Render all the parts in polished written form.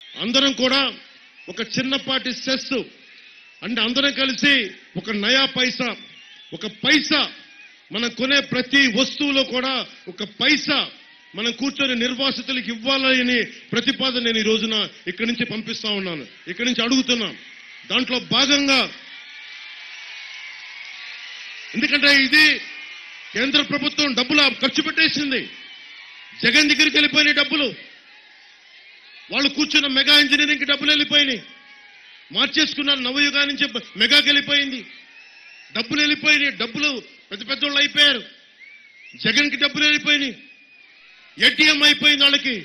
అందరం కూడా ఒక చిన్నపాటి సెస్ అంటే అందరం కలిసి ఒక నయా పైసా, ఒక పైసా మనం కొనే ప్రతి వస్తువులో కూడా ఒక పైసా మనం కూర్చొని నిర్వాసితులకు ఇవ్వాలని ప్రతిపాదన నేను ఈ రోజున ఇక్కడి నుంచి పంపిస్తా ఉన్నాను, ఇక్కడి నుంచి అడుగుతున్నాను. దాంట్లో భాగంగా ఎందుకంటే ఇది కేంద్ర ప్రభుత్వం డబ్బులు ఖర్చు పెట్టేసింది. జగన్ దగ్గరికి వెళ్ళిపోయినాయి డబ్బులు, వాళ్ళు కూర్చున్న మెగా ఇంజనీరింగ్కి డబ్బులు వెళ్ళిపోయినాయి, మార్చేసుకున్నారు. నవయుగా నుంచి మెగాకి వెళ్ళిపోయింది, డబ్బులు వెళ్ళిపోయినాయి. డబ్బులు పెద్ద పెద్దోళ్ళు అయిపోయారు. జగన్కి డబ్బులు వెళ్ళిపోయినాయి, ఏటీఎం అయిపోయింది వాళ్ళకి.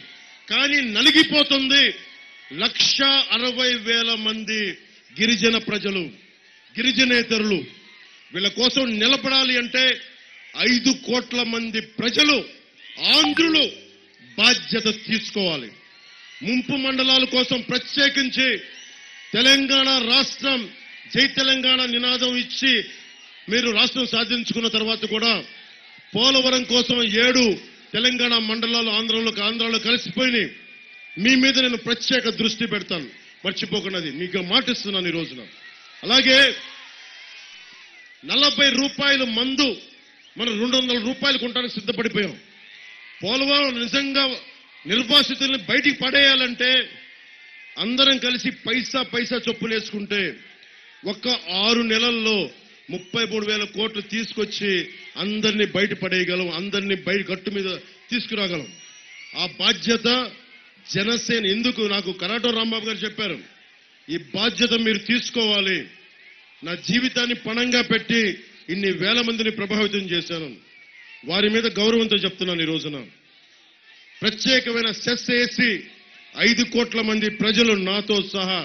కానీ నలిగిపోతుంది 1,60,000 మంది గిరిజన ప్రజలు, గిరిజనేతరులు. వీళ్ళ కోసం నిలబడాలి అంటే 5 కోట్ల మంది ప్రజలు, ఆంధ్రులు బాధ్యత తీసుకోవాలి. ముంపు మండలాల కోసం ప్రత్యేకించి తెలంగాణ రాష్ట్రం, జై తెలంగాణ నినాదం ఇచ్చి మీరు రాష్ట్రం సాధించుకున్న తర్వాత కూడా పోలవరం కోసం 7 తెలంగాణ మండలాలు ఆంధ్రాలో కలిసిపోయినాయి. మీ మీద నేను ప్రత్యేక దృష్టి పెడతాను, మర్చిపోకున్నది మీకు మాటిస్తున్నాను ఈ రోజున. అలాగే 40 రూపాయల మందు మనం 200 రూపాయలు కొనడానికి సిద్ధపడిపోయాం. పోలవరం నిజంగా నిర్వాసితుల్ని బయటికి పడేయాలంటే అందరం కలిసి పైసా పైసా చొప్పులేసుకుంటే ఒక్క 6 నెలల్లో 33,000 కోట్లు తీసుకొచ్చి అందరినీ బయట పడేయగలం, అందరినీ బయట గట్టు మీద తీసుకురాగలం. ఆ బాధ్యత జనసేన, ఎందుకు నాకు కరాటో రాంబాబు గారు చెప్పారు, ఈ బాధ్యత మీరు తీసుకోవాలి. నా జీవితాన్ని పణంగా పెట్టి ఇన్ని వేల మందిని ప్రభావితం చేశాను. వారి మీద గౌరవంతో చెప్తున్నాను. ఈ రోజున ప్రత్యేకమైన సెస్ వేసి 5 కోట్ల మంది ప్రజలు నాతో సహా,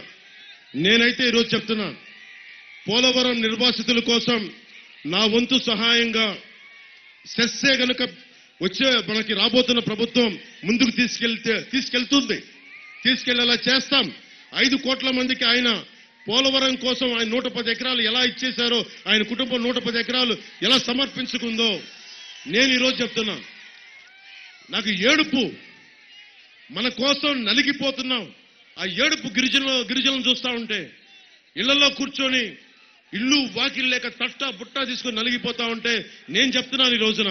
నేనైతే ఈరోజు చెప్తున్నా, పోలవరం నిర్వాసితుల కోసం నా వంతు సహాయంగా సెస్సే గనుక వచ్చే మనకి రాబోతున్న ప్రభుత్వం ముందుకు తీసుకెళ్లేలా చేస్తాం. 5 కోట్ల మందికి ఆయన పోలవరం కోసం ఆయన 110 ఎకరాలు ఎలా ఇచ్చేశారో, ఆయన కుటుంబం 110 ఎకరాలు ఎలా సమర్పించుకుందో నేను ఈరోజు చెప్తున్నా. నాకు ఏడుపు, మన కోసం నలిగిపోతున్నాం. ఆ ఏడుపు గిరిజనులను చూస్తా ఉంటే, ఇళ్లలో కూర్చొని ఇల్లు వాకిల్ లేక తట్టా బుట్టా తీసుకొని నలిగిపోతా ఉంటే నేను చెప్తున్నాను ఈ రోజున,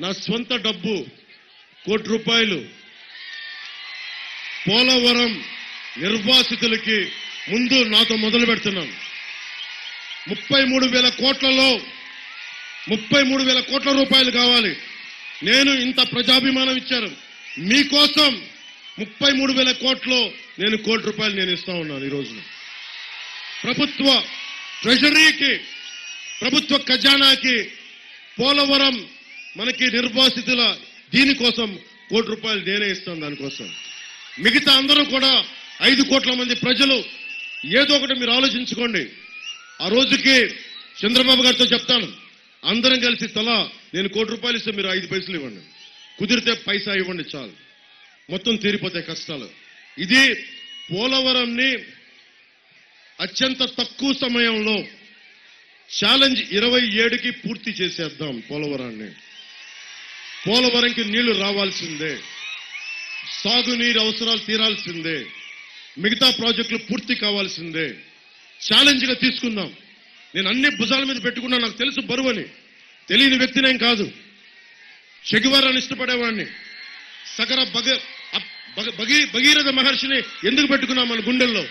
నా స్వంత డబ్బు 1 కోటి రూపాయలు పోలవరం నిర్వాసితులకి ముందు నాతో మొదలు పెడుతున్నాం. 33,000 కోట్లలో 33,000 కోట్ల రూపాయలు కావాలి. నేను ఇంత ప్రజాభిమానం ఇచ్చారు మీకోసం. 33,000 కోట్లు నేను 1 కోటి రూపాయలు నేను ఇస్తా ఉన్నాను. ఈ రోజున ప్రభుత్వ ట్రెజరీకి, ప్రభుత్వ ఖజానాకి పోలవరం మనకి నిర్వాసితుల దీనికోసం 1 కోటి రూపాయలు నేనే ఇస్తాను. దానికోసం మిగతా అందరూ కూడా 5 కోట్ల మంది ప్రజలు ఏదో ఒకటి మీరు ఆలోచించుకోండి. ఆ రోజుకి చంద్రబాబు గారితో చెప్తాను, అందరం కలిసి తలా నేను 1 కోటి రూపాయలు ఇస్తే మీరు 5 పైసలు ఇవ్వండి, కుదిరితే పైసా ఇవ్వండి, చాలు, మొత్తం తీరిపోతాయి కష్టాలు. ఇది పోలవరంని అత్యంత తక్కువ సమయంలో ఛాలెంజ్ 27కి పూర్తి చేసేద్దాం. పోలవరాన్ని, పోలవరంకి నీళ్లు రావాల్సిందే, సాగునీరు అవసరాలు తీరాల్సిందే, మిగతా ప్రాజెక్టులు పూర్తి కావాల్సిందే. ఛాలెంజ్ గా తీసుకుందాం. నేను అన్ని భుజాల మీద పెట్టుకున్నా, నాకు తెలుసు బరువని, తెలియని వ్యక్తినేం కాదు. చెగువారాన్ని ఇష్టపడేవాడిని. సగర భగీరథ మహర్షిని ఎందుకు పెట్టుకున్నాం మన గుండెల్లో?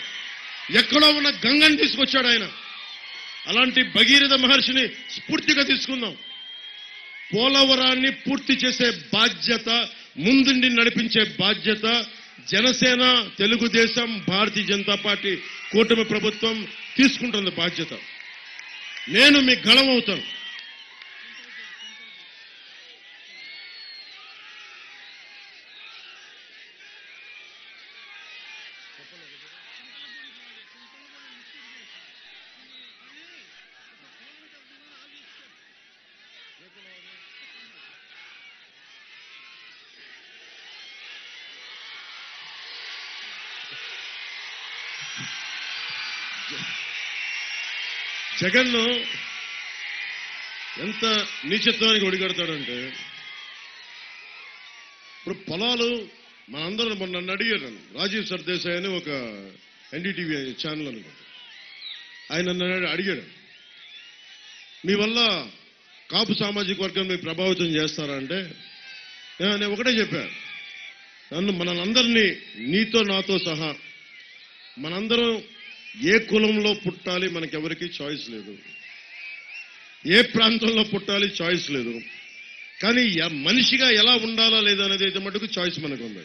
ఎక్కడో ఉన్న గంగని తీసుకొచ్చాడు ఆయన. అలాంటి భగీరథ మహర్షిని స్ఫూర్తిగా తీసుకుందాం. పోలవరాన్ని పూర్తి చేసే బాధ్యత, ముందుండి నడిపించే బాధ్యత జనసేన, తెలుగుదేశం, భారతీయ జనతా పార్టీ కూటమి ప్రభుత్వం తీసుకుంటుంది బాధ్యత. నేను మీ గళం అవుతాను. జగన్ ఎంత నీచత్వానికి ఒడిగడతాడంటే, ఇప్పుడు పొలాలు మనందరం నన్ను అడిగారు, రాజీవ్ సర్దేశాయ్ అని ఒక ఎన్డీటీవీ ఛానల్ అనుకో, ఆయన నన్ను అడిగాడు, మీ వల్ల కాపు సామాజిక వర్గం మీరు ప్రభావితం చేస్తారా అంటే నేను ఒకటే చెప్పాను, మనందరినీ నీతో నాతో సహా మనందరం ఏ కులంలో పుట్టాలి మనకెవరికి చాయిస్ లేదు, ఏ ప్రాంతంలో పుట్టాలి చాయిస్ లేదు, కానీ మనిషిగా ఎలా ఉండాలా లేదా అనేది అయితే మటుకు చాయిస్ మనకు ఉంది.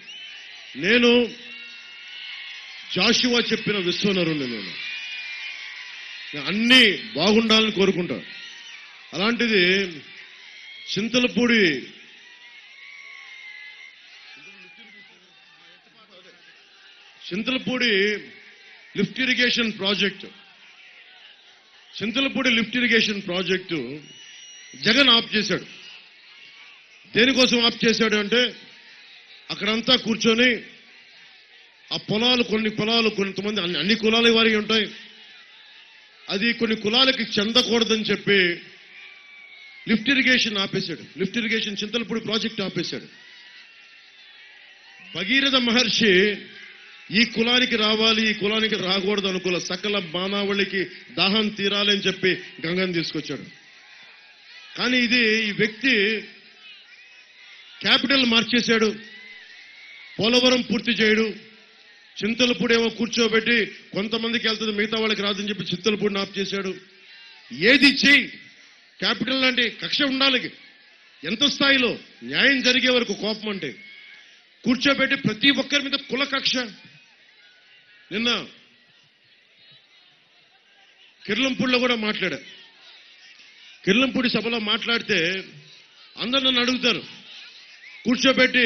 నేను జాషువా చెప్పిన విశ్వనరుని, నేను అన్నీ బాగుండాలని కోరుకుంటా. అలాంటిది Chintalapudi lift irrigation project Jagan of చేశాడు. దేనికోసం ఆఫ్ చేశాడు అంటే అక్కడంతా కూర్చొని ఆ పొలాలు, కొన్ని పొలాలు కొంతమంది అన్ని కులాల వారికి ఉంటాయి, అది కొన్ని కులాలకి చెందకూడదని చెప్పి లిఫ్ట్ ఇరిగేషన్ ఆపేశాడు. లిఫ్ట్ ఇరిగేషన్ చింతలపూడి ప్రాజెక్ట్ ఆపేశాడు. భగీరథ మహర్షి ఈ కులానికి రావాలి, ఈ కులానికి రాకూడదు అనుకున్న సకల మానవాళికి దాహం తీరాలి అని చెప్పి గంగని తీసుకొచ్చాడు. కానీ ఈ వ్యక్తి క్యాపిటల్ మార్చేశాడు, పోలవరం పూర్తి చేయడు, చింతలపూడి ఏమో కూర్చోబెట్టి కొంతమందికి వెళ్తుంది మిగతా వాళ్ళకి రాదని చెప్పి చింతలపూడిని ఆఫ్ చేశాడు. ఏది చెయ్యి, క్యాపిటల్ లాంటి కక్ష ఉండాలి, ఎంత స్థాయిలో న్యాయం జరిగే వరకు కోపం అంటే కూర్చోబెట్టి ప్రతి ఒక్కరి మీద కుల కక్ష. నిన్న కిర్లంపూడిలో కూడా మాట్లాడా, కిర్లంపూడి సభలో మాట్లాడితే అందరు నన్ను అడుగుతారు, కూర్చోబెట్టి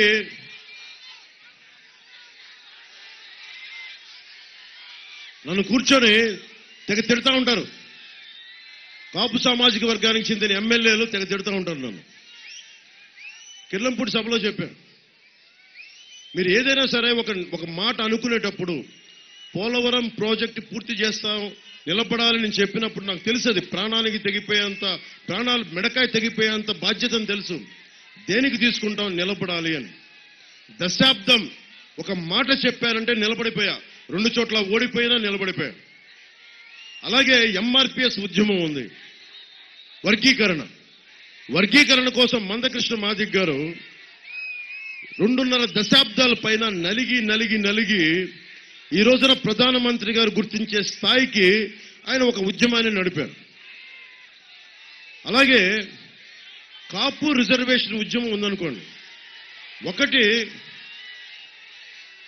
నన్ను కూర్చొని తెగ తిడతా ఉంటారు, కాపు సామాజిక వర్గానికి చెందిన ఎమ్మెల్యేలు తెగ తిడతా ఉంటారు నన్ను. కిర్లంపూడి సభలో చెప్పాను, మీరు ఏదైనా సరే ఒక మాట అనుకునేటప్పుడు పోలవరం ప్రాజెక్టు పూర్తి చేస్తాం, నిలబడాలని నేను చెప్పినప్పుడు నాకు తెలుసు అది ప్రాణానికి తెగిపోయేంత, ప్రాణాలు మెడకాయ తెగిపోయేంత బాధ్యతను తెలుసు, దేనికి తీసుకుంటాం నిలబడాలి అని. దశాబ్దం ఒక మాట చెప్పారంటే నిలబడిపోయా, 2 చోట్ల ఓడిపోయినా నిలబడిపోయా. అలాగే ఎంఆర్పిఎస్ ఉద్యమం ఉంది, వర్గీకరణ కోసం మందకృష్ణ మాదిక్ గారు 2.5 దశాబ్దాల పైన నలిగి ఈ రోజున ప్రధానమంత్రి గారు గుర్తించే స్థాయికి ఆయన ఒక ఉద్యమాన్ని నడిపారు. అలాగే కాపు రిజర్వేషన్ ఉద్యమం ఉందనుకోండి, ఒకటి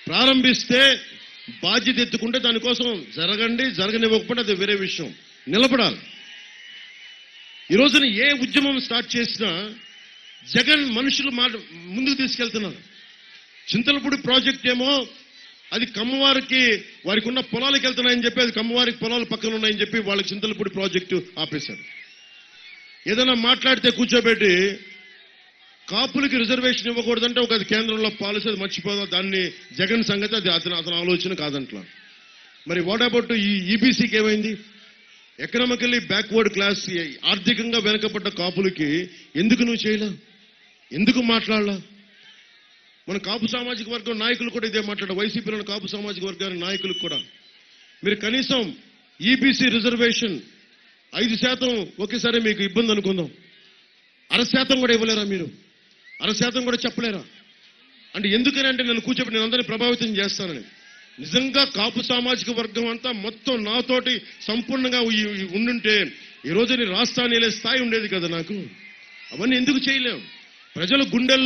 ప్రారంభిస్తే బాధ్యత ఎత్తుకుంటే దానికోసం జరగనివ్వకపోతే అది వేరే విషయం, నిలబడాలి. ఈ రోజున ఏ ఉద్యమం స్టార్ట్ చేసినా జగన్ మనుషులు ముందుకు తీసుకెళ్తున్నారు. చింతలపూడి ప్రాజెక్ట్ ఏమో అది కమ్మవారికి వారికి ఉన్న పొలాలకు వెళ్తున్నాయని చెప్పి, అది కమ్మవారికి పొలాలు పక్కన ఉన్నాయని చెప్పి వాళ్ళకి చింతలపూడి ప్రాజెక్టు ఆపేశారు. ఏదైనా మాట్లాడితే కూర్చోబెట్టి కాపులకి రిజర్వేషన్ ఇవ్వకూడదంటే అది కేంద్రంలో పాలసీ, అది మర్చిపోదా, దాన్ని జగన్ సంగతి అది అతని ఆలోచన కాదంట్లా. మరి వాట్ అబౌట్ ఈ ఈబీసీకి ఏమైంది? ఎకనామికల్లీ బ్యాక్వర్డ్ క్లాస్, ఆర్థికంగా వెనకబడ్డ కాపులకి ఎందుకు నువ్వు చేయలా, ఎందుకు మాట్లాడలా? మన కాపు సామాజిక వర్గం నాయకులు కూడా ఇదే మాట్లాడారు, వైసీపీలో కాపు సామాజిక వర్గానికి నాయకులకు కూడా మీరు కనీసం ఈబీసీ రిజర్వేషన్ 5% ఒకేసారి మీకు ఇబ్బంది అనుకుందాం, 0.5% కూడా ఇవ్వలేరా మీరు? 0.5% కూడా చెప్పలేరా? అంటే ఎందుకని అంటే నన్ను కూర్చోబెట్టి నేను అందరినీ ప్రభావితం చేస్తానని. నిజంగా కాపు సామాజిక వర్గం అంతా మొత్తం నాతోటి సంపూర్ణంగా ఉండుంటే ఈ రోజు రాష్ట్రాన్ని వెళ్ళే స్థాయి ఉండేది కదా నాకు. అవన్నీ ఎందుకు చేయలేం? ప్రజల గుండెల్లో